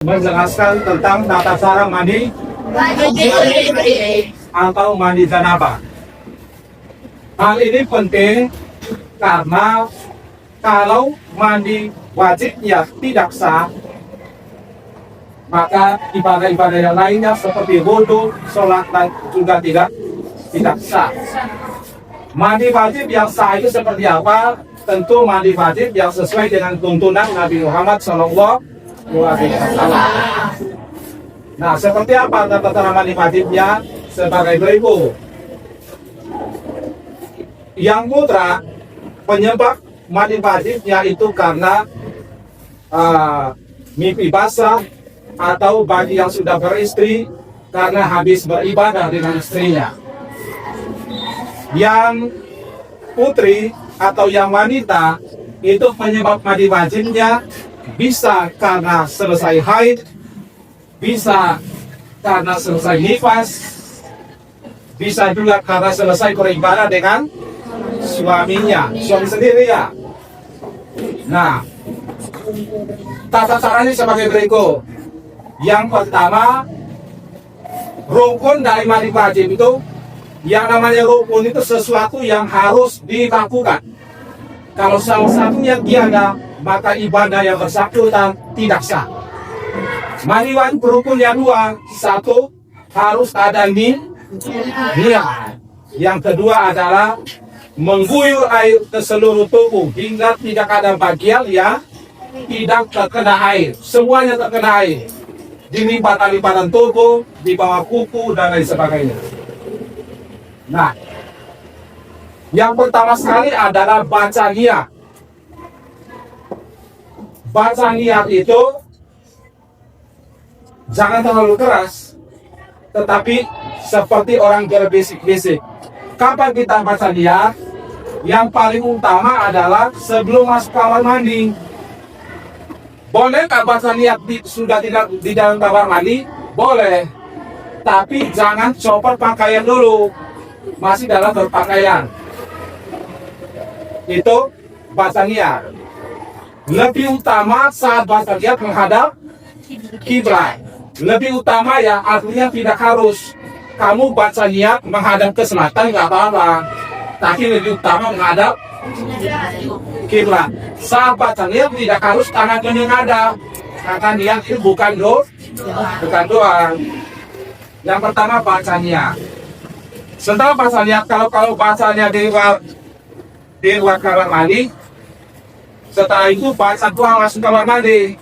menjelaskan tentang tata cara mandi atau mandi janabah. Hal ini penting karena kalau mandi wajibnya tidak sah, maka ibadah-ibadah yang lainnya seperti wudhu, sholat juga tidak sah. Mandi wajib yang sah itu seperti apa? Tentu mandi wajib yang sesuai dengan tuntunan Nabi Muhammad SAW. Nah, seperti apa tata cara mandi wajibnya? Sebagai berikut. Yang mutlak penyebab mandi wajibnya itu karena mimpi basah, atau bagi yang sudah beristri karena habis beribadah dengan istrinya. Yang putri atau yang wanita itu penyebab mandi wajibnya bisa karena selesai haid, bisa karena selesai nifas, bisa juga karena selesai beribadah dengan suami sendiri ya. Nah, tata caranya sebagai berikut. Yang pertama, rukun dari mandi wajib itu, yang namanya rukun itu sesuatu yang harus dilakukan. Kalau salah satunya tiada, maka ibadah yang bersangkutan tidak sah. Mandi wajib rukun yang dua, satu harus ada niat. Yang kedua adalah mengguyur air ke seluruh tubuh hingga tidak ada bagian yang tidak terkena air. Semuanya terkena air. Di lipatan-lipatan tubuh, di bawah kuku, dan lain sebagainya. Nah, yang pertama sekali adalah baca niat. Baca niat itu jangan terlalu keras, tetapi seperti orang berbisik-bisik. Kapan kita baca niat? Yang paling utama adalah sebelum masuk kamar mandi. Boleh tak baca niat sudah tidak di dalam kamar mandi? Boleh. Tapi jangan copot pakaian dulu. Masih dalam berpakaian. Itu baca niat. Lebih utama saat baca niat menghadap kiblat. Lebih utama ya, artinya tidak harus kamu baca niat menghadap ke selatan, nggak apa-apa. Tapi lebih utama menghadap kiblat. Saat baca niat tidak harus tangan menghadap, karena niat itu bukan doa. Yang pertama baca niat. Setelah baca niat, kalau bacanya di luar kamar mandi, setelah itu baca doa masuk kamar mandi.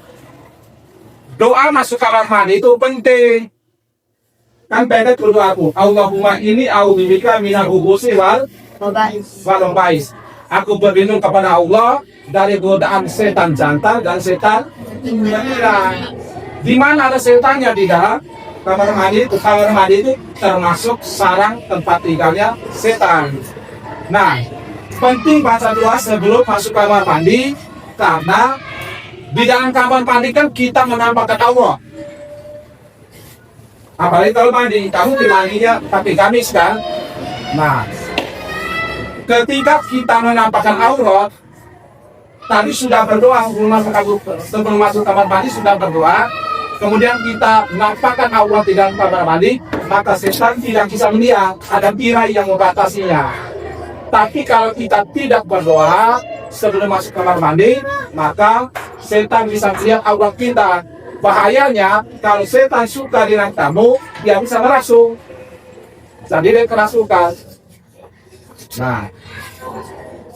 Doa masuk kamar mandi itu penting. Kan pendek berdoaku, Allahumma ini a'udzubika minal khubuthi wal khaba'is. Aku berlindung kepada Allah dari godaan setan jantan dan setan betina. Di mana ada setannya di dalam kamar mandi itu? Kamar mandi itu termasuk sarang tempat tinggalnya setan. Nah, penting baca doa sebelum masuk kamar mandi, karena di dalam kamar mandi kan kita menampakkan Allah. Apalagi kalau mandi, kamu di mandinya pakai gamis kan? Nah, ketika kita menampakkan aurat, tadi sudah berdoa sebelum masuk kamar mandi sudah berdoa, kemudian kita menampakkan aurat di dalam kamar mandi, maka setan tidak bisa melihat, ada tirai yang membatasinya. Tapi kalau kita tidak berdoa sebelum masuk kamar mandi, maka setan bisa melihat aurat kita. Bahayanya kalau setan suka dengan kamu, dia bisa merasuk. Jadi dia kerasukan. Nah,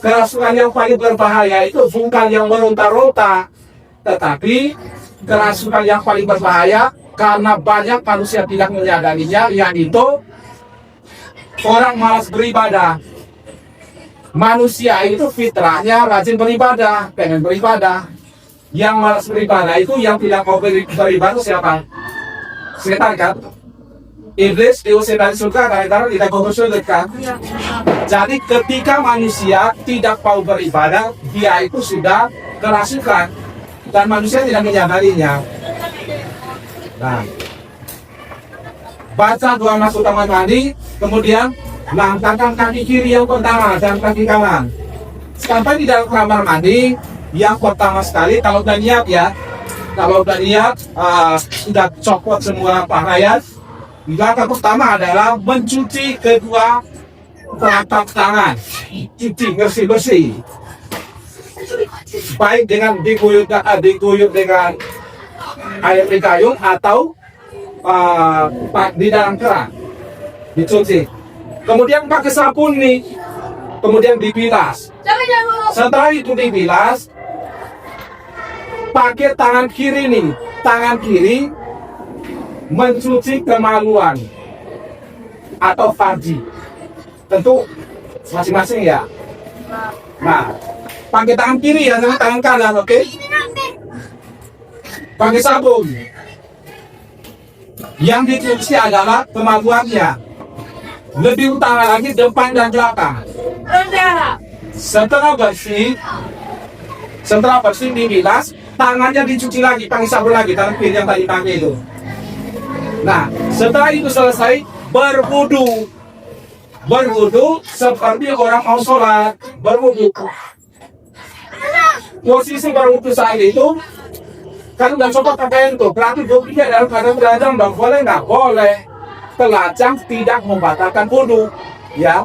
kerasukan yang paling berbahaya itu bukan yang meronta-ronta, tetapi kerasukan yang paling berbahaya karena banyak manusia tidak menyadarinya, yaitu orang malas beribadah. Manusia itu fitrahnya rajin beribadah, pengen beribadah. Yang malas beribadah itu, yang tidak mau beribadah siapa? Setan kan? Iblis diusir dari surga karena tidak mau surga kan? Jadi ketika manusia tidak mau beribadah, dia itu sudah kerasukan dan manusia tidak menyadarinya. Nah, baca doa masuk kamar mandi, kemudian langkahkan kaki kiri yang pertama dan kaki kanan. Sampai di dalam kamar mandi, yang pertama sekali kalau udah niat ya, Kalau udah lihat sudah copot semua pakaian. Langkah pertama adalah mencuci kedua telapak tangan, cuci bersih-bersih. Baik dengan diguyur dengan air gayung atau di dalam keran, dicuci. Kemudian pakai sabun nih, kemudian dibilas. Setelah itu dibilas, pakai tangan kiri nih, tangan kiri mencuci kemaluan atau farji. Tentu masing-masing ya. Nah, pakai tangan kiri ya, jangan tangan kanan, oke? Pakai sabun. Yang dicuci adalah kemaluannya. Lebih utama lagi depan dan belakang. Setelah bersih dibilas, tangannya dicuci lagi, pakai sabun lagi, tangan kiri yang tadi pakai itu. Nah, setelah itu selesai, berwudu. Berwudu seperti orang mau sholat, berwudu. Posisi berwudu saat itu, kan udah copot pakaian itu, berarti wudunya dalam keadaan telanjang, dong boleh nggak? Boleh. Telanjang tidak membatalkan wudu, ya.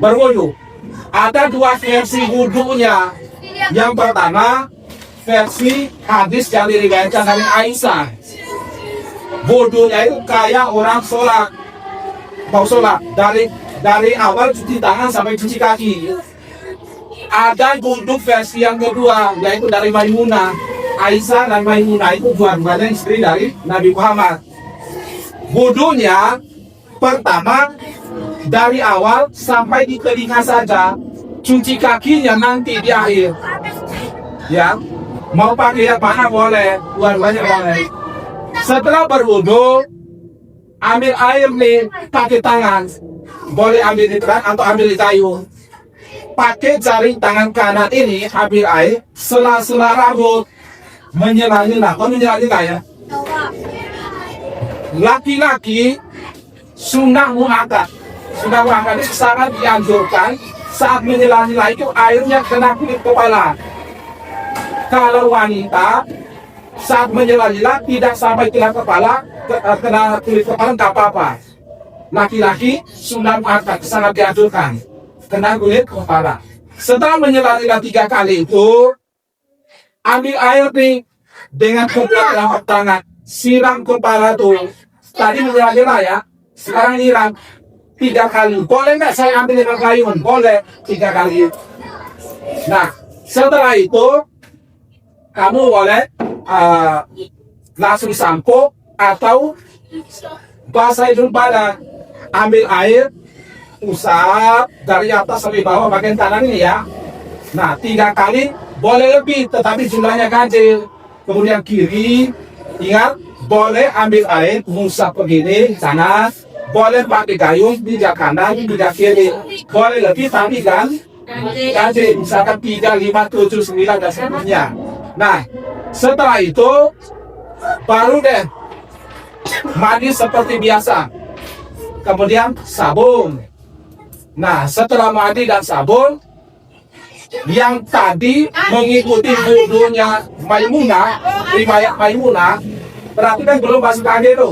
Berwudu. Ada dua versi wudunya. Yang pertama, versi hadis yang diriwayatkan dari Aisyah. Wudunya itu kayak orang sholat, mau sholat dari awal cuci tangan sampai cuci kaki. Ada wudu versi yang kedua, yaitu dari Maimunah. Aisyah dan Maimunah itu dua-duanya istri dari Nabi Muhammad. Wudunya pertama dari awal sampai di telinga saja, cuci kakinya nanti di akhir. Ya, mau pakai yang mana boleh, dua-duanya boleh. Setelah berwudu, ambil air nih pakai tangan, boleh ambil di keran atau ambil di kayu. Pakai jari tangan kanan ini ambil air, sela-sela rambut, menyela-nyela. Kau menyela-nyela ya? Laki-laki sunnah muakkad. Sunnah muakkad itu sangat dianjurkan saat menyela-nyela itu airnya kena kulit kepala. Kalau wanita saat menyela-nyela tidak sampai kena kepala, kena kulit kepala tak apa-apa. Laki-laki sunnah muakkad sangat dianjurkan kena kulit kepala. Setelah menyela-nyela 3 kali itu, ambil air nih dengan kedua telapak tangan, siram kepala tuh. Tadi menyela-nyela ya, sekarang nyiram 3 kali. Boleh nggak saya ambil dengan gayung? Boleh 3 kali. Nah, setelah itu kamu boleh langsung sampo atau basahin dulu badan. Ambil air, usap dari atas sampai bawah bagian kanan ini ya. Nah, 3 kali, boleh lebih, tetapi jumlahnya ganjil. Kemudian kiri, ingat, boleh ambil air, usap begini, sana. Boleh pakai gayung, tidak kanan, tidak kiri. Boleh lebih, tapi ganjil. Misalkan 3, 5, 7, 9, dan seterusnya. Nah, setelah itu baru deh mandi seperti biasa. Kemudian sabun. Nah, setelah mandi dan sabun, yang tadi mengikuti wudunya Maimunah, riwayat Maimunah, berarti kan belum basuh kaki itu.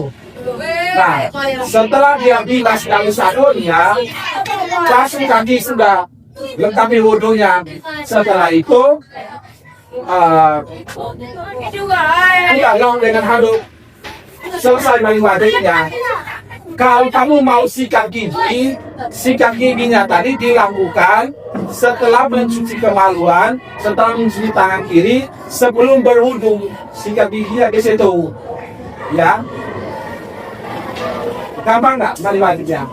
Nah, setelah dia bilas dari sabunnya, basuh kaki sudah lengkapi wudunya. Setelah itu ulang dengan handuk, selesai mandi wajahnya. Kalau kamu mau sikat giginya tadi dilakukan setelah mencuci kemaluan, setelah mencuci tangan kiri, sebelum berwudu. Sikat giginya di situ, ya. Gampang nggak mandi wajibnya?